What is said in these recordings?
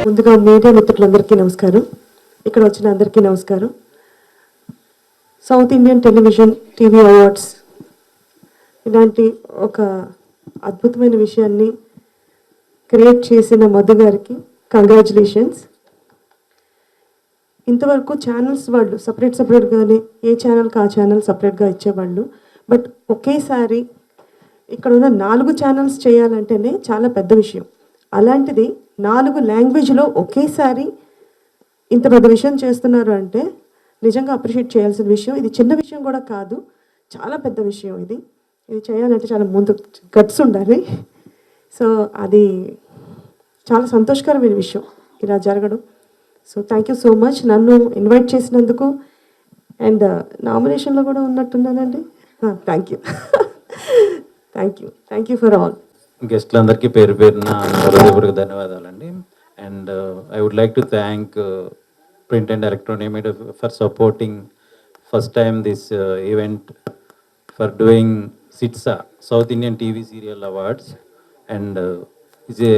ముందుగా మీడియా మిత్రులందరికీ నమస్కారం. ఇక్కడ వచ్చిన అందరికీ నమస్కారం. South Indian television TV awards ఇలాంటి ఒక అద్భుతమైన విషయాన్ని క్రియేట్ చేసిన మధు గారికి కంగ్రాచులేషన్స్. ఇంతవరకు ఛానల్స్ వాళ్ళు సపరేట్గానే ఏ ఛానల్కి ఆ ఛానల్ సపరేట్గా ఇచ్చేవాళ్ళు. బట్ ఒకేసారి ఇక్కడ ఉన్న 4 ఛానల్స్ చేయాలంటేనే చాలా పెద్ద విషయం. అలాంటిది 4 లాంగ్వేజ్లో ఒకేసారి ఇంత పెద్ద విషయం చేస్తున్నారు అంటే నిజంగా అప్రిషియేట్ చేయాల్సిన విషయం. ఇది చిన్న విషయం కూడా కాదు, చాలా పెద్ద విషయం. ఇది చేయాలంటే చాలా ముందు గట్స్ ఉండాలి. సో అది చాలా సంతోషకరమైన విషయం ఇలా జరగడం. So thank you so much నన్ను ఇన్వైట్ చేసినందుకు. అండ్ నామినేషన్లో కూడా ఉన్నట్టున్నానండి. Thank you thank you for all. గెస్ట్లందరికీ పేరు పేరున హృదయపూర్వక ధన్యవాదాలండి. And I would like to thank print and electronic media for supporting first time this event, for doing SITSA South Indian TV serial awards. And ఇది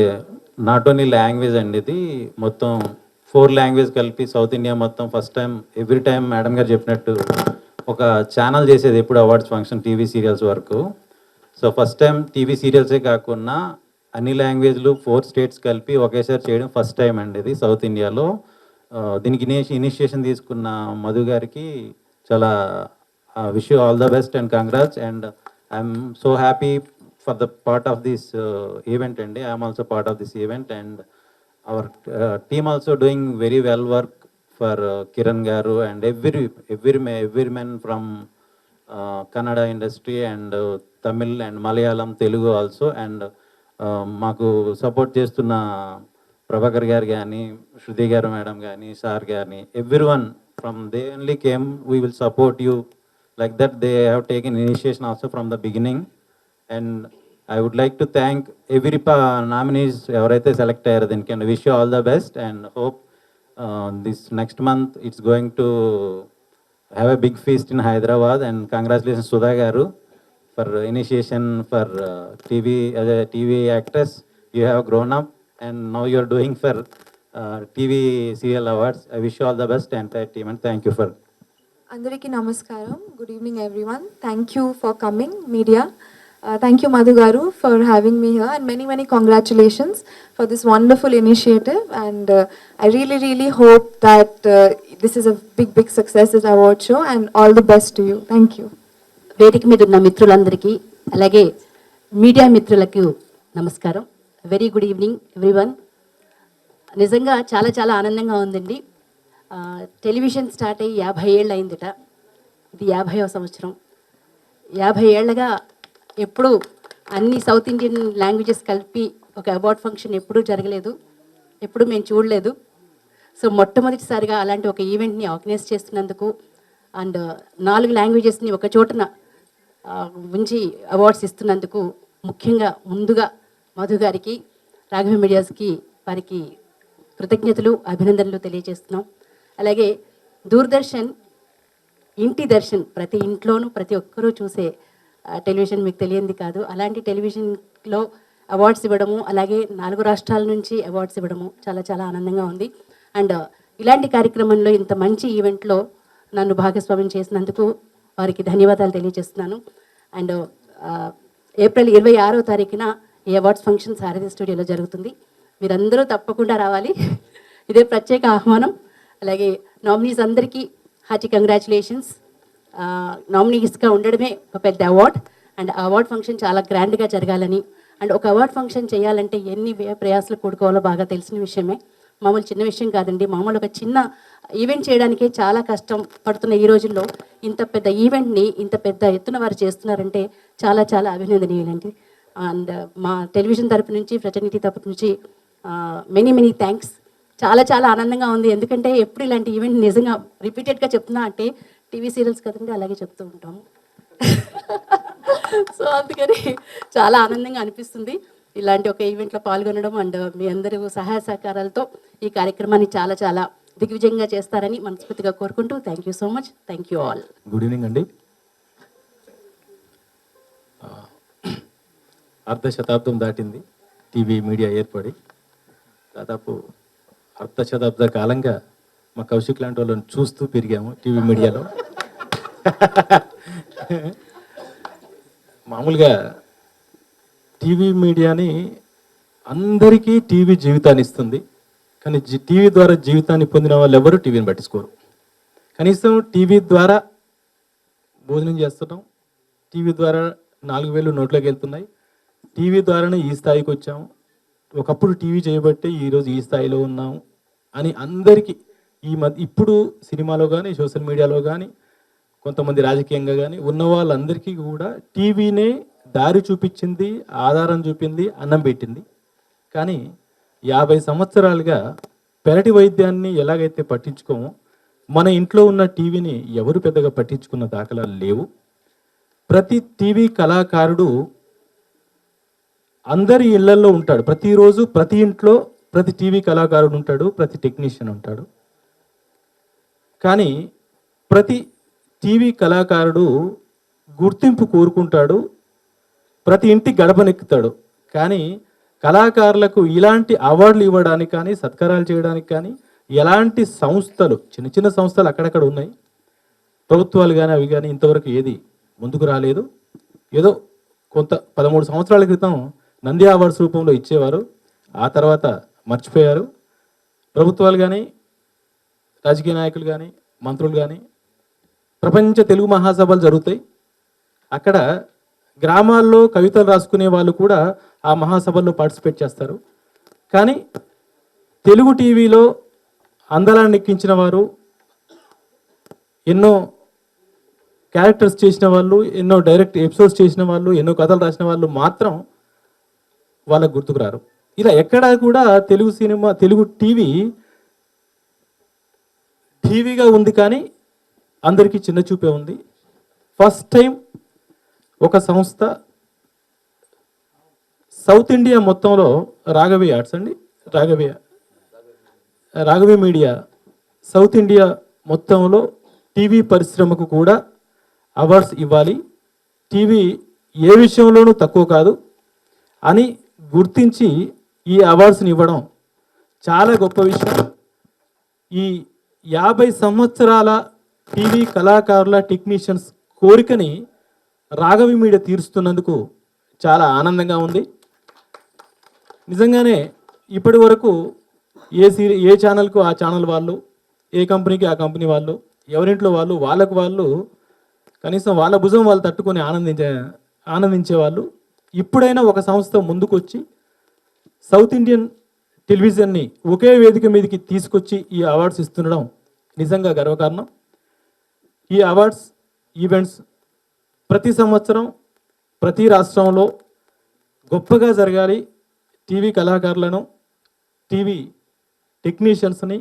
not only language అండి, ఇది మొత్తం 4 language కలిపి సౌత్ ఇండియా మొత్తం first time. Every time madam గారు చెప్పినట్టు ఒక channel చేసేది ఎప్పుడు అవార్డ్స్ ఫంక్షన్ టీవీ సీరియల్స్ వరకు. సో ఫస్ట్ టైం టీవీ సీరియల్సే కాకుండా అన్ని లాంగ్వేజ్లు 4 స్టేట్స్ కలిపి ఒకేసారి చేయడం ఫస్ట్ టైం అండి ఇది సౌత్ ఇండియాలో. దీనికి ఇనిషియేషన్ తీసుకున్న మధు గారికి చాలా wish you all the best and congrats. And I'm so happy for the part of this event అండి. I'm also part of this event and our team also doing very well work for Kiran గారు and every men from Kannada industry and Tamil and Malayalam, Telugu also. And మాకు support చేస్తున్న ప్రభాకర్ గారు కానీ, శృతి గారు madam కానీ, sir కానీ, everyone from they only came we will support you like that. They have taken initiation also from the beginning. And I would like to thank every nominees ఎవరైతే select అయ్యారో దీనికి. And wish you all the best and hope this next month it's going to have a big feast in Hyderabad. And congratulations Sudha garu for initiation for as a TV actress. You have grown up and now you are doing for TV serial awards. I wish you all the best entire team and thank you for. Andariki namaskaram. Good evening everyone. Thank you for coming media. Thank you Madhu garu for having me here and many congratulations for this wonderful initiative. And I really hope that this is a big success, this award show, and all the best to you. Thank you. వేదిక మీద ఉన్న మిత్రులందరికీ అలాగే media మిత్రులకు నమస్కారం. Very good evening everyone. నిజంగా చాలా ఆనందంగా ఉందండి. టెలివిజన్ స్టార్ట్ అయ్యి 50 ఏళ్ళు అయిందిట. ఇది 50వ సంవత్సరం. 50 ఏళ్ళగా ఎప్పుడూ అన్ని సౌత్ ఇండియన్ లాంగ్వేజెస్ కలిపి ఒక అవార్డ్ ఫంక్షన్ ఎప్పుడూ జరగలేదు, ఎప్పుడు మేము చూడలేదు. సో మొట్టమొదటిసారిగా అలాంటి ఒక ఈవెంట్ని ఆర్గనైజ్ చేస్తున్నందుకు అండ్ 4 లాంగ్వేజెస్ని ఒక చోటన ఉంచి అవార్డ్స్ ఇస్తున్నందుకు ముఖ్యంగా ముందుగా మధు గారికి, రాఘవ మీడియాస్కి వారికి కృతజ్ఞతలు అభినందనలు తెలియజేస్తున్నాం. అలాగే దూరదర్శన్ ఇంటి దర్శన్, ప్రతి ఇంట్లోనూ ప్రతి ఒక్కరూ చూసే టెలివిజన్ మీకు తెలియంది కాదు. అలాంటి టెలివిజన్లో అవార్డ్స్ ఇవ్వడము, అలాగే 4 రాష్ట్రాల నుంచి అవార్డ్స్ ఇవ్వడము చాలా ఆనందంగా ఉంది. అండ్ ఇలాంటి కార్యక్రమంలో ఇంత మంచి ఈవెంట్లో నన్ను భాగస్వామ్యం చేసినందుకు వారికి ధన్యవాదాలు తెలియజేస్తున్నాను. అండ్ ఏప్రిల్ 26వ తారీఖున ఈ అవార్డ్స్ ఫంక్షన్ సారథి స్టూడియోలో జరుగుతుంది. మీరందరూ తప్పకుండా రావాలి. ఇదే ప్రత్యేక ఆహ్వానం. అలాగే నామినీస్ అందరికీ హార్టీ కంగ్రాచులేషన్స్. నామినీస్గా ఉండడమే ఒక పెద్ద అవార్డ్. అండ్ ఆ అవార్డ్ ఫంక్షన్ చాలా గ్రాండ్గా జరగాలని, అండ్ ఒక అవార్డ్ ఫంక్షన్ చేయాలంటే ఎన్ని ప్రయాసాలు కూడుకోవాలో బాగా తెలిసిన విషయమే. మామూలు చిన్న విషయం కాదండి. మామూలు ఒక చిన్న ఈవెంట్ చేయడానికే చాలా కష్టం పడుతున్న ఈ రోజుల్లో ఇంత పెద్ద ఈవెంట్ని ఇంత పెద్ద ఎత్తున వారు చేస్తున్నారంటే చాలా చాలా అభినందనీయులండి. అండ్ మా టెలివిజన్ తరపు నుంచి, ఫ్రెటర్నిటీ తరపు నుంచి మెనీ థ్యాంక్స్. చాలా చాలా ఆనందంగా ఉంది. ఎందుకంటే ఎప్పుడు ఇలాంటి ఈవెంట్ నిజంగా రిపీటెడ్గా చెప్తున్నా అంటే టీవీ సీరియల్స్ కదండి, అలాగే చెప్తూ ఉంటాము. సో అందుకని చాలా ఆనందంగా అనిపిస్తుంది ఇలాంటి ఒక ఈవెంట్లో పాల్గొనడం. అండ్ మీ అందరూ సహాయ సహకారాలతో ఈ కార్యక్రమాన్ని చాలా చాలా దిగ్విజయంగా చేస్తారని మనస్ఫూర్తిగా కోరుకుంటూ thank you so much. Thank you all. Good evening అండి. అర్ధ శతాబ్దం దాటింది టీవీ మీడియా ఏర్పడి. దాదాపు అర్ధ శతాబ్ద కాలంగా మా కౌశిక్ లాంటి వాళ్ళని చూస్తూ పెరిగాము టీవీ మీడియాలో. మామూలుగా టీవీ మీడియాని అందరికీ టీవీ జీవితాన్ని ఇస్తుంది. కానీ టీవీ ద్వారా జీవితాన్ని పొందిన వాళ్ళు ఎవరు టీవీని పట్టించుకోరు. కనీసం టీవీ ద్వారా భోజనం చేస్తున్నాం, టీవీ ద్వారా 4,000 నోట్లోకి వెళ్తున్నాయి, టీవీ ద్వారానే ఈ స్థాయికి వచ్చాము, ఒకప్పుడు టీవీ చేయబట్టే ఈరోజు ఈ స్థాయిలో ఉన్నాము అని అందరికీ ఇప్పుడు సినిమాలో కానీ సోషల్ మీడియాలో కానీ కొంతమంది రాజకీయంగా కానీ ఉన్న వాళ్ళందరికీ కూడా టీవీనే దారి చూపించింది, ఆధారం చూపింది, అన్నం పెట్టింది. కానీ 50 సంవత్సరాలుగా పెరటి వైద్యాన్ని ఎలాగైతే పట్టించుకోమో మన ఇంట్లో ఉన్న టీవీని ఎవరు పెద్దగా పట్టించుకున్న దాఖలాలు లేవు. ప్రతి టీవీ కళాకారుడు అందరి ఇళ్లల్లో ఉంటాడు. ప్రతిరోజు ప్రతి ఇంట్లో ప్రతి టీవీ కళాకారుడు ఉంటాడు, ప్రతి టెక్నీషియన్ ఉంటాడు. కానీ ప్రతి టీవీ కళాకారుడు గుర్తింపు కోరుకుంటాడు, ప్రతి ఇంటి గడపనెక్కుతాడు. కానీ కళాకారులకు ఇలాంటి అవార్డులు ఇవ్వడానికి కానీ సత్కారాలు చేయడానికి కానీ ఎలాంటి సంస్థలు, చిన్న చిన్న సంస్థలు అక్కడక్కడ ఉన్నాయి, ప్రభుత్వాలు కానీ అవి కానీ ఇంతవరకు ఏది ముందుకు రాలేదు. ఏదో కొంత 13 సంవత్సరాల క్రితం నంది అవార్డ్స్ రూపంలో ఇచ్చేవారు, ఆ తర్వాత మర్చిపోయారు. ప్రభుత్వాలు కానీ రాజకీయ నాయకులు కానీ మంత్రులు కానీ ప్రపంచ తెలుగు మహాసభలు జరుగుతాయి. అక్కడ గ్రామాల్లో కవితలు రాసుకునే వాళ్ళు కూడా ఆ మహాసభల్లో పార్టిసిపేట్ చేస్తారు. కానీ తెలుగు టీవీలో అందలాన్ని ఎక్కించిన వారు, ఎన్నో క్యారెక్టర్స్ చేసిన వాళ్ళు, ఎన్నో డైరెక్ట్ ఎపిసోడ్స్ చేసిన వాళ్ళు, ఎన్నో కథలు రాసిన వాళ్ళు మాత్రం వాళ్ళకు గుర్తుకు రారు. ఇలా ఎక్కడా కూడా తెలుగు సినిమా, తెలుగు టీవీగా ఉంది కానీ అందరికీ చిన్న చూపే ఉంది. ఫస్ట్ టైం ఒక సంస్థ సౌత్ ఇండియా మొత్తంలో రాఘవి ఆర్ట్స్ అండి, రాఘవి మీడియా సౌత్ ఇండియా మొత్తంలో టీవీ పరిశ్రమకు కూడా అవార్డ్స్ ఇవ్వాలి, టీవీ ఏ విషయంలోనూ తక్కువ కాదు అని గుర్తించి ఈ అవార్డ్స్ని ఇవ్వడం చాలా గొప్ప విషయం. ఈ 50 సంవత్సరాల టీవీ కళాకారుల టెక్నీషియన్స్ కోరికని రాఘవి మీడియా తీరుస్తున్నందుకు చాలా ఆనందంగా ఉంది. నిజంగానే ఇప్పటి వరకు ఏ ఛానల్కు ఆ ఛానల్ వాళ్ళు, ఏ కంపెనీకి ఆ కంపెనీ వాళ్ళు, ఎవరింట్లో వాళ్ళు కనీసం వాళ్ళ భుజం వాళ్ళు తట్టుకొని ఆనందించేవాళ్ళు. ఇప్పుడైనా ఒక సంస్థ ముందుకొచ్చి సౌత్ ఇండియన్ టెలివిజన్ని ఒకే వేదిక మీదకి తీసుకొచ్చి ఈ అవార్డ్స్ ఇస్తుండడం నిజంగా గర్వకారణం. ఈ అవార్డ్స్ ఈవెంట్స్ ప్రతి సంవత్సరం ప్రతి రాష్ట్రంలో గొప్పగా జరగాలి. టీవీ కళాకారులను, టీవీ టెక్నీషియన్స్ని,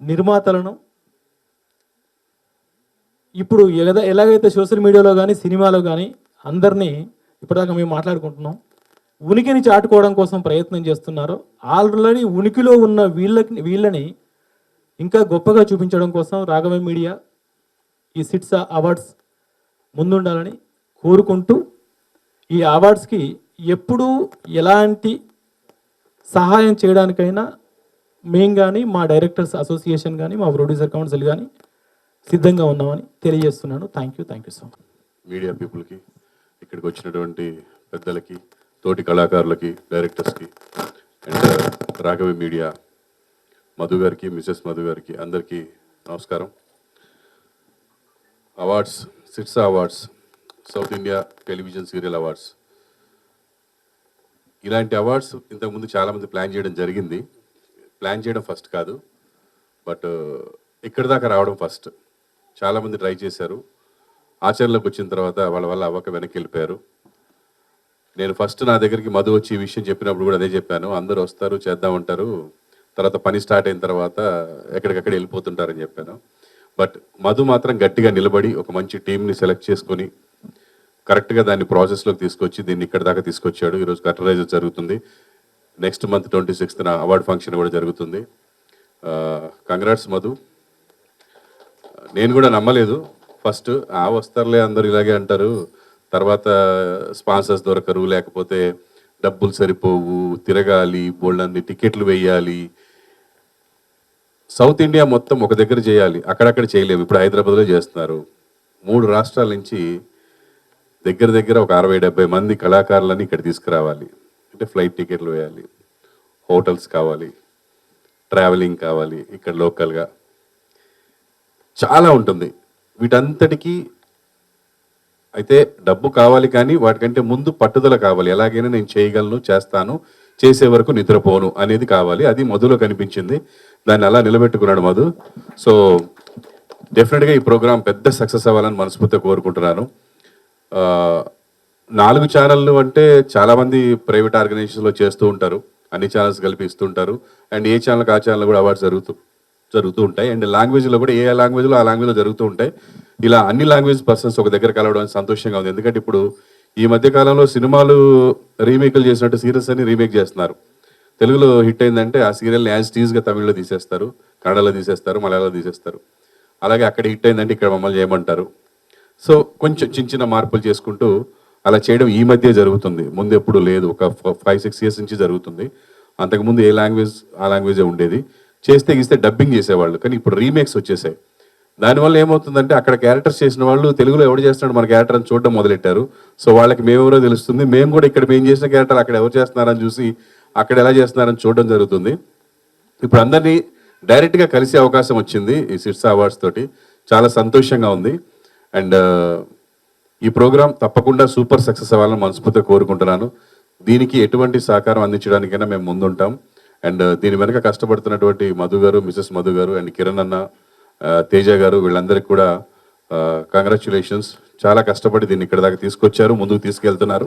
నిర్మాతలను ఇప్పుడు ఎలాగైతే సోషల్ మీడియాలో కానీ సినిమాలో కానీ అందరినీ ఇప్పటిదాకా మేము మాట్లాడుకుంటున్నాం, ఉనికిని చాటుకోవడం కోసం ప్రయత్నం చేస్తున్నారో ఆల్రెడీ ఉనికిలో ఉన్న వీళ్ళని ఇంకా గొప్పగా చూపించడం కోసం రాఘవ మీడియా ఈ సిట్స్ అవార్డ్స్ ముందుండాలని కోరుకుంటూ, ఈ అవార్డ్స్కి ఎప్పుడూ ఎలాంటి సహాయం చేయడానికైనా మేము కానీ మా డైరెక్టర్స్ అసోసియేషన్ కానీ మా ప్రొడ్యూసర్ కౌన్సిల్ కానీ సిద్ధంగా ఉన్నామని తెలియజేస్తున్నాను. Thank you so much. Media పీపుల్కి, ఇక్కడికి వచ్చినటువంటి పెద్దలకి, తోటి కళాకారులకి, డైరెక్టర్స్కి అండ్ రాఘవి మీడియా, మధు గారికి, మిసెస్ మధు గారికి అందరికీ నమస్కారం. Awards, SITSA awards, South India television serial awards, ఇలాంటి అవార్డ్స్ ఇంతకుముందు చాలామంది ప్లాన్ చేయడం జరిగింది. ప్లాన్ చేయడం ఫస్ట్ కాదు, బట్ ఇక్కడి దాకా రావడం ఫస్ట్. చాలామంది ట్రై చేశారు, ఆచరణలోకి వచ్చిన తర్వాత వాళ్ళ వల్ల అవ్వక వెనక్కి వెళ్ళిపోయారు. నేను ఫస్ట్ నా దగ్గరికి మధు వచ్చి ఈ విషయం చెప్పినప్పుడు కూడా అదే చెప్పాను, అందరూ వస్తారు చేద్దామంటారు, తర్వాత పని స్టార్ట్ అయిన తర్వాత ఎక్కడికక్కడ వెళ్ళిపోతుంటారని చెప్పాను. బట్ మధు మాత్రం గట్టిగా నిలబడి ఒక మంచి టీంని సెలెక్ట్ చేసుకొని కరెక్ట్గా దాన్ని ప్రాసెస్లోకి తీసుకొచ్చి దీన్ని ఇక్కడ దాకా తీసుకొచ్చాడు. ఈరోజు కర్టరైజ్ జరుగుతుంది. నెక్స్ట్ మంత్ 26న అవార్డ్ ఫంక్షన్ కూడా జరుగుతుంది. కంగ్రాట్స్ మధు. నేను కూడా నమ్మలేదు ఫస్ట్, వస్తారులే అందరు ఇలాగే అంటారు, తర్వాత స్పాన్సర్స్ దొరకరు, లేకపోతే డబ్బులు సరిపోవు, తిరగాలి, బోల్డన్ని టికెట్లు వేయాలి, సౌత్ ఇండియా మొత్తం ఒక దగ్గర చేయాలి, అక్కడక్కడ చేయలేము. ఇప్పుడు హైదరాబాద్లో చేస్తున్నారు. 3 రాష్ట్రాల నుంచి దగ్గర దగ్గర ఒక 60-70 మంది కళాకారులని ఇక్కడ తీసుకురావాలి. అంటే ఫ్లైట్ టికెట్లు వేయాలి, హోటల్స్ కావాలి, ట్రావెలింగ్ కావాలి, ఇక్కడ లోకల్గా చాలా ఉంటుంది. వీటంతటికీ అయితే డబ్బు కావాలి, కానీ వాటికంటే ముందు పట్టుదల కావాలి. ఎలాగైనా నేను చేయగలను, చేస్తాను, చేసే వరకు నిద్రపోను అనేది కావాలి. అది మధులో కనిపించింది. దాన్ని అలా నిలబెట్టుకున్నాడు మధు. సో డెఫినెట్గా ఈ ప్రోగ్రాం పెద్ద సక్సెస్ అవ్వాలని మనస్ఫూర్తిగా కోరుకుంటున్నాను. 4 ఛానళ్ళు అంటే చాలామంది ప్రైవేట్ ఆర్గనైజేషన్లో చేస్తూ ఉంటారు, అన్ని ఛానల్స్ కలిపి ఇస్తుంటారు. అండ్ ఏ ఛానల్కి ఆ ఛానల్ కూడా అవార్డ్స్ జరుగుతూ ఉంటాయి. అండ్ లాంగ్వేజ్లో కూడా ఏ లాంగ్వేజ్లో ఆ లాంగ్వేజ్లో జరుగుతూ ఉంటాయి. ఇలా అన్ని లాంగ్వేజ్ పర్సన్స్ ఒక దగ్గర కలవడం సంతోషంగా ఉంది. ఎందుకంటే ఇప్పుడు ఈ మధ్య కాలంలో సినిమాలు రీమేక్లు చేసినట్టు సీరియల్స్ అని రీమేక్ చేస్తున్నారు. తెలుగులో హిట్ అయిందంటే ఆ సీరియల్ని యాజ్ టీజ్గా తమిళ్లో తీసేస్తారు, కన్నడలో తీసేస్తారు, మలయాళంలో తీసేస్తారు. అలాగే అక్కడ హిట్ అయిందంటే ఇక్కడ మమ్మల్ని చేయమంటారు. సో కొంచెం చిన్న మార్పులు చేసుకుంటూ అలా చేయడం ఈ మధ్య జరుగుతుంది. ముందు ఎప్పుడు లేదు, ఒక 5-6 ఇయర్స్ నుంచి జరుగుతుంది. అంతకుముందు ఏ లాంగ్వేజ్ ఆ లాంగ్వేజే ఉండేది. చేస్తే గీస్తే డబ్బింగ్ చేసేవాళ్ళు, కానీ ఇప్పుడు రీమేక్స్ వచ్చేసాయి. దానివల్ల ఏమవుతుందంటే అక్కడ క్యారెక్టర్స్ చేసిన వాళ్ళు తెలుగులో ఎవడు చేస్తున్నాడు మన క్యారెక్టర్ అని చూడడం మొదలెట్టారు. సో వాళ్ళకి మేమెవరో తెలుస్తుంది, మేము కూడా ఇక్కడ మేము చేసిన క్యారెక్టర్ అక్కడ ఎవరు చేస్తున్నారని చూసి అక్కడ ఎలా చేస్తున్నారని చూడడం జరుగుతుంది. ఇప్పుడు అందరినీ డైరెక్ట్గా కలిసే అవకాశం వచ్చింది ఈ సిట్సా అవార్డ్స్ తోటి. చాలా సంతోషంగా ఉంది. అండ్ ఈ ప్రోగ్రాం తప్పకుండా సూపర్ సక్సెస్ అవ్వాలని మనస్ఫూర్తిగా కోరుకుంటున్నాను. దీనికి ఎటువంటి సహకారం అందించడానికైనా మేము ముందుంటాం. అండ్ దీని వెనక కష్టపడుతున్నటువంటి మధు గారు, మిసెస్ మధు గారు అండ్ కిరణ్ అన్న, తేజ గారు, వీళ్ళందరికీ కూడా కంగ్రాచ్యులేషన్స్. చాలా కష్టపడి దీన్ని ఇక్కడ దాకా తీసుకొచ్చారు, ముందుకు తీసుకెళ్తున్నారు.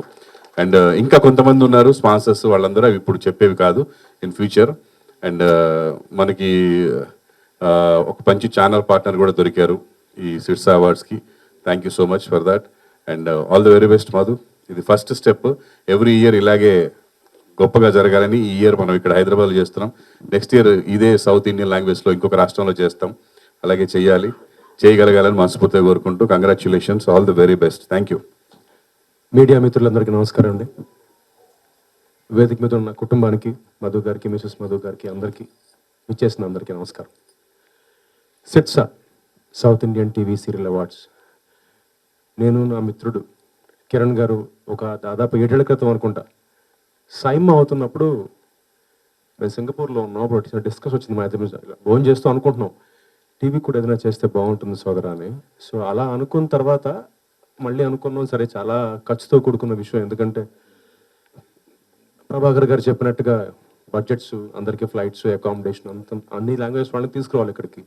అండ్ ఇంకా కొంతమంది ఉన్నారు స్పాన్సర్స్, వాళ్ళందరూ అవి ఇప్పుడు చెప్పేవి కాదు, ఇన్ ఫ్యూచర్. అండ్ మనకి ఒక మంచి ఛానల్ పార్ట్నర్ కూడా దొరికారు ఈ సిట్సా అవార్డ్స్కి. Thank you so much for that. And all the very best Madhu. ఇది ఫస్ట్ స్టెప్. ఎవ్రీ ఇయర్ ఇలాగే గొప్పగా జరగాలని ఈ ఇయర్ మనం ఇక్కడ హైదరాబాద్లో చేస్తున్నాం. నెక్స్ట్ ఇయర్ ఇదే సౌత్ ఇండియన్ లాంగ్వేజ్లో ఇంకొక రాష్ట్రంలో చేస్తాం. అలాగే చేయగలగాలని మనస్ఫూర్తిగా కోరుకుంటూ congratulations, all the very best. Thank you. Media మిత్రులందరికీ నమస్కారం అండి. వేదిక మీద ఉన్న కుటుంబానికి, మధు గారికి, మిసెస్ మధు గారికి, అందరికీ విచ్చేసిన అందరికీ నమస్కారం. SITSA South Indian TV serial awards, నేను నా మిత్రుడు కిరణ్ గారు ఒక దాదాపు 7 ఏళ్ల క్రితం అనుకుంటా సైమ్ అవుతున్నప్పుడు మేము సింగపూర్లో ఉన్నాం. అప్పుడు డిస్కస్ వచ్చింది మా ఇద్దరు ఫోన్ చేస్తూ అనుకుంటున్నాం, టీవీ కూడా ఏదైనా చేస్తే బాగుంటుంది సోదరా అని. సో అలా అనుకున్న తర్వాత మళ్ళీ అనుకున్నాం, సరే చాలా ఖర్చుతో కూడుకున్న విషయం. ఎందుకంటే ప్రభాకర్ గారు చెప్పినట్టుగా బడ్జెట్స్, అందరికీ ఫ్లైట్స్, అకామిడేషన్ అంత అన్ని లాంగ్వేజ్ వాళ్ళని తీసుకురావాలి ఇక్కడికి.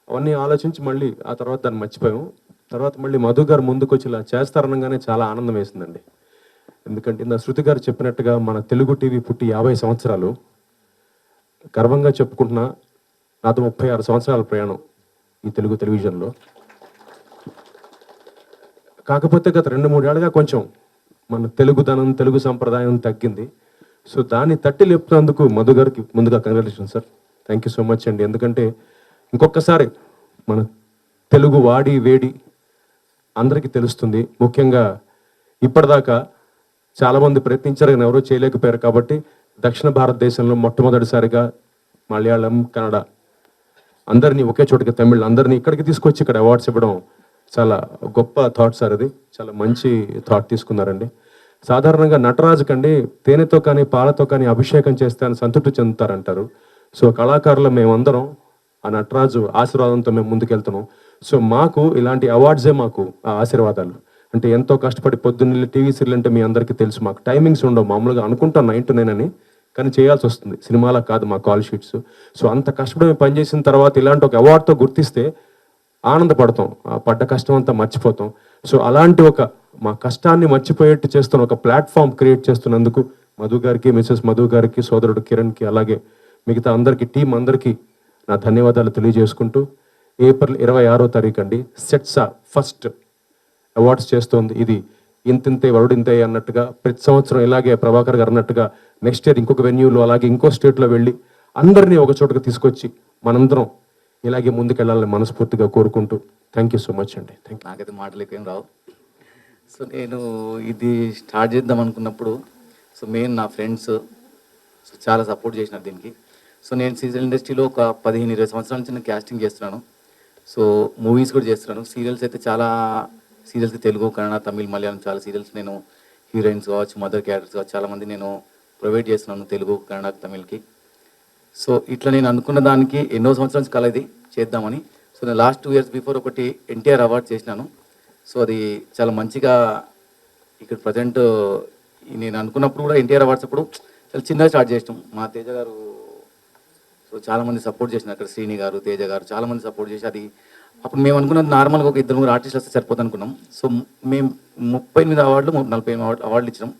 అవన్నీ ఆలోచించి మళ్ళీ ఆ తర్వాత దాన్ని మర్చిపోయాం. తర్వాత మళ్ళీ మధు గారు ముందుకు వచ్చి ఇలా చేస్తారనగానే చాలా ఆనందం వేసిందండి. ఎందుకంటే నా శృతి గారు చెప్పినట్టుగా మన తెలుగు టీవీ పుట్టి 50 సంవత్సరాలు, గర్వంగా చెప్పుకుంటున్నా. నాతో 36 సంవత్సరాల ప్రయాణం ఈ తెలుగు టెలివిజన్లో. కాకపోతే గత 2-3 ఏళ్ళుగా కొంచెం మన తెలుగుదనం, తెలుగు సంప్రదాయం తగ్గింది. సో దాన్ని తట్టి లేపుతున్నందుకు మధు గారికి ముందుగా congratulation sir. Thank you so much అండి. ఎందుకంటే ఇంకొకసారి మన తెలుగు వాడి వేడి అందరికీ తెలుస్తుంది. ముఖ్యంగా ఇప్పటిదాకా చాలామంది ప్రయత్నించారు కానీ ఎవరూ చేయలేకపోయారు. కాబట్టి దక్షిణ భారతదేశంలో మొట్టమొదటిసారిగా మలయాళం, కన్నడ అందరినీ ఒకే చోటుకి, తమిళ్ అందరినీ ఇక్కడికి తీసుకొచ్చి ఇక్కడ అవార్డ్స్ ఇవ్వడం చాలా గొప్ప థాట్ సార్. అది చాలా మంచి థాట్ తీసుకున్నారండి. సాధారణంగా నటరాజు కండి తేనెతో కానీ పాలతో కానీ అభిషేకం చేస్తే అని సంతృప్తి చెందుతారంటారు. సో కళాకారులు మేమందరం ఆ నటరాజు ఆశీర్వాదంతో మేము ముందుకెళ్తున్నాం. సో మాకు ఇలాంటి అవార్డ్సే మాకు ఆ ఆశీర్వాదాలు. అంటే ఎంతో కష్టపడి పొద్దున్న టీవీ సీరియల్ అంటే మీ అందరికీ తెలుసు, మాకు టైమింగ్స్ ఉండవు. మామూలుగా అనుకుంటాం 9 to 9 అని, కానీ చేయాల్సి వస్తుంది. సినిమాలా కాదు మా కాల్ షీట్స్. సో అంత కష్టపడి మేము పనిచేసిన తర్వాత ఇలాంటి ఒక అవార్డుతో గుర్తిస్తే ఆనందపడతాం, ఆ పడ్డ కష్టం అంతా మర్చిపోతాం. సో అలాంటి ఒక మా కష్టాన్ని మర్చిపోయేట్టు చేస్తున్న ఒక ప్లాట్ఫామ్ క్రియేట్ చేస్తున్నందుకు మధు గారికి, మిసెస్ మధు గారికి, సోదరుడు కిరణ్కి, అలాగే మిగతా అందరికీ, టీం అందరికీ నా ధన్యవాదాలు తెలియజేసుకుంటూ, ఏప్రిల్ 26వ తారీఖు అండి సెట్సా ఫస్ట్ అవార్డ్స్ చేస్తోంది. ఇది ఇంతింతే వరుడింతే అన్నట్టుగా ప్రతి సంవత్సరం ఇలాగే ప్రభాకర్ గారు అన్నట్టుగా నెక్స్ట్ ఇయర్ ఇంకొక వెన్యూలో అలాగే ఇంకో స్టేట్లో వెళ్ళి అందరినీ ఒక చోటకి తీసుకొచ్చి మనందరం ఇలాగే ముందుకెళ్ళాలని మనస్ఫూర్తిగా కోరుకుంటూ థ్యాంక్ యూ సో మచ్ అండి. Thank you. నాకైతే మాటలు ఏం రావు. సో నేను ఇది స్టార్ట్ చేద్దాం అనుకున్నప్పుడు సో మెయిన్ నా ఫ్రెండ్స్ సో చాలా సపోర్ట్ చేసినారు దీనికి. సో నేను సీరియల్ ఇండస్ట్రీలో ఒక 15-20 సంవత్సరాల నుంచి నేను క్యాస్టింగ్ చేస్తున్నాను. సో మూవీస్ కూడా చేస్తున్నాను. సీరియల్స్ అయితే చాలా సీరియల్స్ తెలుగు, కన్నడ, తమిళ్, మలయాళం చాలా సీరియల్స్ నేను హీరోయిన్స్ కావచ్చు, మదర్ క్యారెక్టర్స్ కావచ్చు చాలామంది నేను ప్రొవైడ్ చేస్తున్నాను తెలుగు, కన్నడ, తమిళ్కి. సో ఇట్లా నేను అనుకున్న దానికి ఎన్నో సంవత్సరాల నుంచి కల ఇది చేద్దామని. సో నేను లాస్ట్ 2 years బిఫోర్ ఒకటి ఎన్టీఆర్ అవార్డ్ చేసినాను. సో అది చాలా మంచిగా ఇక్కడ ప్రజెంట్ నేను అనుకున్నప్పుడు కూడా ఎన్టీఆర్ అవార్డ్స్ అప్పుడు చాలా చిన్నగా స్టార్ట్ చేసినాం. మా తేజ గారు సో చాలామంది సపోర్ట్ చేసినారు. అక్కడ శ్రీని గారు, తేజ గారు చాలామంది సపోర్ట్ చేసి అది అప్పుడు మేము అనుకున్నది నార్మల్గా ఒక 2-3 ఆర్టిస్టులు వస్తే సరిపోతుంది అనుకున్నాం. సో మేము 38 అవార్డులు 48 అవార్డులు ఇచ్చినాం.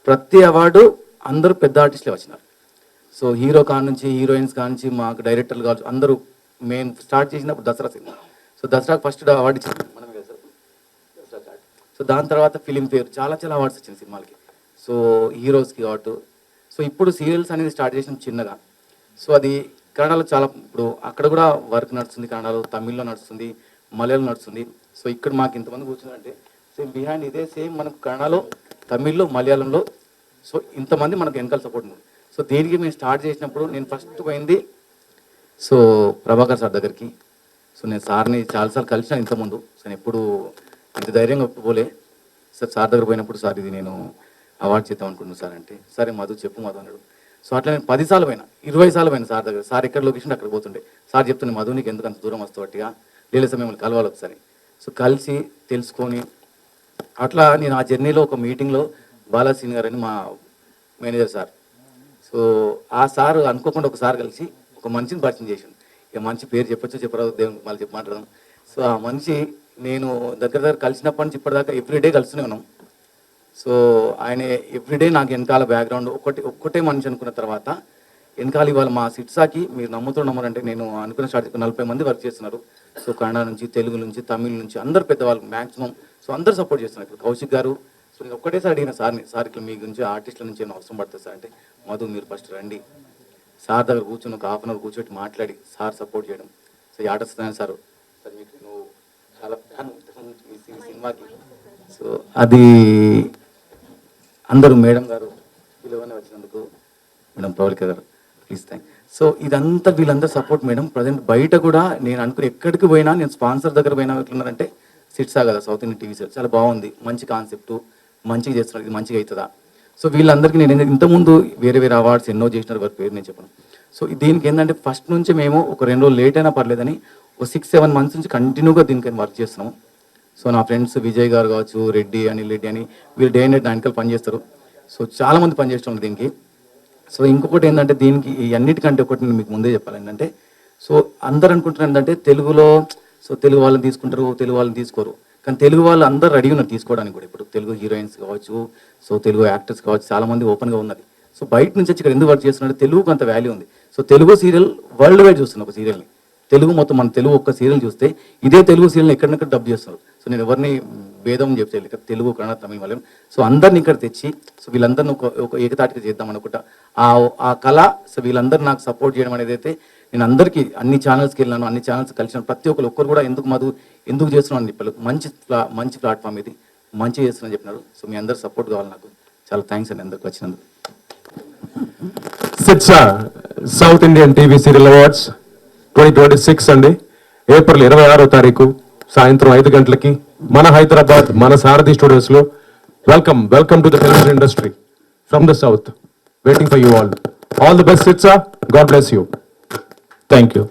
ప్రతి అవార్డు అందరూ పెద్ద ఆర్టిస్టులే వచ్చినారు. సో హీరో కానుంచి, హీరోయిన్స్ కానుంచి, మాకు డైరెక్టర్లు కావచ్చు అందరూ. మేము స్టార్ట్ చేసినప్పుడు దసరా సినిమా. సో దసరాకు ఫస్ట్ అవార్డు ఇచ్చింది మనమే కదా సార్, దసరా స్టార్ట్. సో దాని తర్వాత ఫిలింఫేర్ చాలా చాలా అవార్డ్స్ వచ్చింది సినిమాలకి. సో హీరోస్కి అవార్డు. సో ఇప్పుడు సీరియల్స్ అనేది స్టార్ట్ చేసినాం చిన్నగా. సో అది కన్నడలో చాలా ఇప్పుడు అక్కడ కూడా వర్క్ నడుస్తుంది. కన్నడలో, తమిళ్లో నడుస్తుంది, మలయాళం నడుస్తుంది. సో ఇక్కడ మాకు ఇంతమంది కూర్చున్నారంటే సేమ్ బిహైండ్ ఇదే సేమ్ మనకు కన్నడలో, తమిళ్లో, మలయాళంలో సో ఇంతమంది మనకు వెనకాల సపోర్ట్ ఉంది. సో దీనికి మేము స్టార్ట్ చేసినప్పుడు నేను ఫస్ట్ పోయింది సో ప్రభాకర్ సార్ దగ్గరికి. సో నేను సార్ని చాలాసార్లు కలిసిన ఇంతకుముందు. సో నేను ఎప్పుడు ఇంత ధైర్యంగా పోలే. సార్ దగ్గర పోయినప్పుడు సార్ ఇది నేను అవార్డు చేద్దాం అనుకుంటున్నాను సార్ అంటే, సరే మధు చెప్పు మధు అన్నాడు. సో అట్లా నేను 10 సార్లు పోయినా, 20 సార్లు పోయినా సార్ దగ్గర. సార్ ఎక్కడ లొకేషన్ అక్కడ పోతుండే. సార్ చెప్తుండే మధు నీకు ఎందుకు అంత దూరం వస్తావు అట్టిగా, లేదు సార్ మిమ్మల్ని కలవాలి ఒకసారి. సో కలిసి తెలుసుకొని అట్లా నేను ఆ జర్నీలో ఒక మీటింగ్లో బాలాసీన్ గారు అని మా మేనేజర్ సార్. సో ఆ సార్ అనుకోకుండా ఒకసారి కలిసి ఒక మనిషిని పరిచయం చేసిండు. ఇక మంచి పేరు చెప్పొచ్చో చెప్పరాదు దేవునికి మళ్ళీ చెప్పమంటారు. సో ఆ మనిషి నేను దగ్గర కలిసినప్పటి నుంచి ఇప్పటిదాకా ఎవ్రీడే కలుస్తూనే ఉన్నాం. సో ఆయన ఎవ్రీడే నాకు వెనకాల బ్యాక్గ్రౌండ్ ఒక్కటే మనిషి అనుకున్న తర్వాత వెనకాల ఇవాళ మా సిట్సాకి మీరు నమ్ముతున్నారంటే నేను అనుకున్న స్టార్ట్ 40 మంది వర్క్ చేస్తున్నారు. సో కన్నడ నుంచి, తెలుగు నుంచి, తమిళ్ నుంచి అందరు పెద్దవాళ్ళు మ్యాక్సిమం. సో అందరు సపోర్ట్ చేస్తున్నారు. ఇప్పుడు కౌశిక్ గారు. సో నేను ఒక్కటేసారి అడిగిన సార్ని, సార్ ఇట్లా మీ గురించి ఆర్టిస్టుల నుంచి ఏమైనా అవసరం పడుతుంది సార్ అంటే, మధు మీరు ఫస్ట్ రండి సార్ దగ్గర కూర్చొని ఒక 1/2 hour కూర్చోబెట్టి మాట్లాడి సార్ సపోర్ట్ చేయడం. సో ఈ ఆర్టిస్ట్ సార్ సార్ మీకు నువ్వు చాలా ఫ్యాన్ ఈ సినిమాకి. సో అది అందరూ మేడం గారు పిలువని వచ్చినందుకు మేడం ప్రవళిక గారు ప్లీజ్ థ్యాంక్. సో ఇదంతా వీళ్ళందరూ సపోర్ట్ మేడం. ప్రజెంట్ బయట కూడా నేను అనుకుని ఎక్కడికి పోయినా, నేను స్పాన్సర్ దగ్గర పోయినా ఎట్లున్నారంటే సిట్సా కదా సౌత్ ఇండియన్ టీవీ సీరియల్ చాలా బాగుంది, మంచి కాన్సెప్ట్, మంచిగా చేస్తున్నారు, ఇది మంచిగా అవుతుందా. సో వీళ్ళందరికీ నేను ఇంతకుముందు వేరే వేరే అవార్డ్స్ ఎన్నో చేసినారు, వారి పేరు నేను చెప్పను. సో దీనికి ఏంటంటే ఫస్ట్ నుంచి మేము ఒక 2 రోజులు లేట్ అయినా పర్లేదని ఒక 6-7 months నుంచి కంటిన్యూగా దీనికని వర్క్ చేస్తున్నాము. సో నా ఫ్రెండ్స్ విజయ్ గారు కావచ్చు, రెడ్డి, అనిల్ రెడ్డి అని వీళ్ళు డే అండ్ నైట్ వెనకాల పనిచేస్తారు. సో చాలామంది పనిచేస్తున్నారు దీనికి. సో ఇంకొకటి ఏంటంటే దీనికి ఈ అన్నిటికంటే ఒకటి నేను మీకు ముందే చెప్పాలి ఏంటంటే, సో అందరు అనుకుంటున్నారు ఏంటంటే తెలుగులో సో తెలుగు వాళ్ళని తీసుకుంటారు, తెలుగు వాళ్ళని తీసుకోరు. కానీ తెలుగు వాళ్ళు అందరూ రెడీ ఉన్నారు తీసుకోవడానికి కూడా. ఇప్పుడు తెలుగు హీరోయిన్స్ కావచ్చు, సో తెలుగు యాక్టర్స్ కావచ్చు చాలామంది ఓపెన్గా ఉన్నది. సో బయట నుంచి వచ్చి ఇక్కడ ఎందుకు వర్క్ చేస్తున్నారు, తెలుగుకు అంత వాల్యూ ఉంది. So Telugu serial world wide చూస్తున్నారు. ఒక సీరియల్ని తెలుగు మొత్తం మన తెలుగు ఒక్క సీరియల్ చూస్తే ఇదే తెలుగు సీరియల్ని ఎక్కడెక్కడ డబ్ చేస్తున్నారు. సో నేను ఎవరిని భేదం చెప్పలేదు, ఇక్కడ తెలుగు, కన్నడ, తమిళ, మలయాళం సో అందరిని ఇక్కడ తెచ్చి సో వీళ్ళందరిని ఒక ఏకతాటిగా చేద్దాం అనుకుంటా. ఆ కళ సో వీళ్ళందరూ నాకు సపోర్ట్ చేయడం అనేది అయితే నేను అందరికీ అన్ని ఛానల్స్కి వెళ్ళాను, అన్ని ఛానల్స్ కలిసిన ప్రతి ఒక్కరు కూడా ఎందుకు మధు ఎందుకు చేస్తున్నాను అని చెప్పారు. మంచి ప్లాట్ఫామ్ ఇది, మంచిగా చేస్తున్నా చెప్పినారు. సో మీ అందరు సపోర్ట్ కావాలి నాకు. చాలా థ్యాంక్స్ అండి అందరికి వచ్చినందుకు. SITSA South Indian TV serial awards 2026 అండి, ఏప్రిల్ 26వ తారీఖు సాయంత్రం 5 గంటలకి మన హైదరాబాద్ మన సారథి స్టూడియోస్లో welcome to the television industry from the south. Waiting for you all. All the best SITSA. God bless you. Thank you.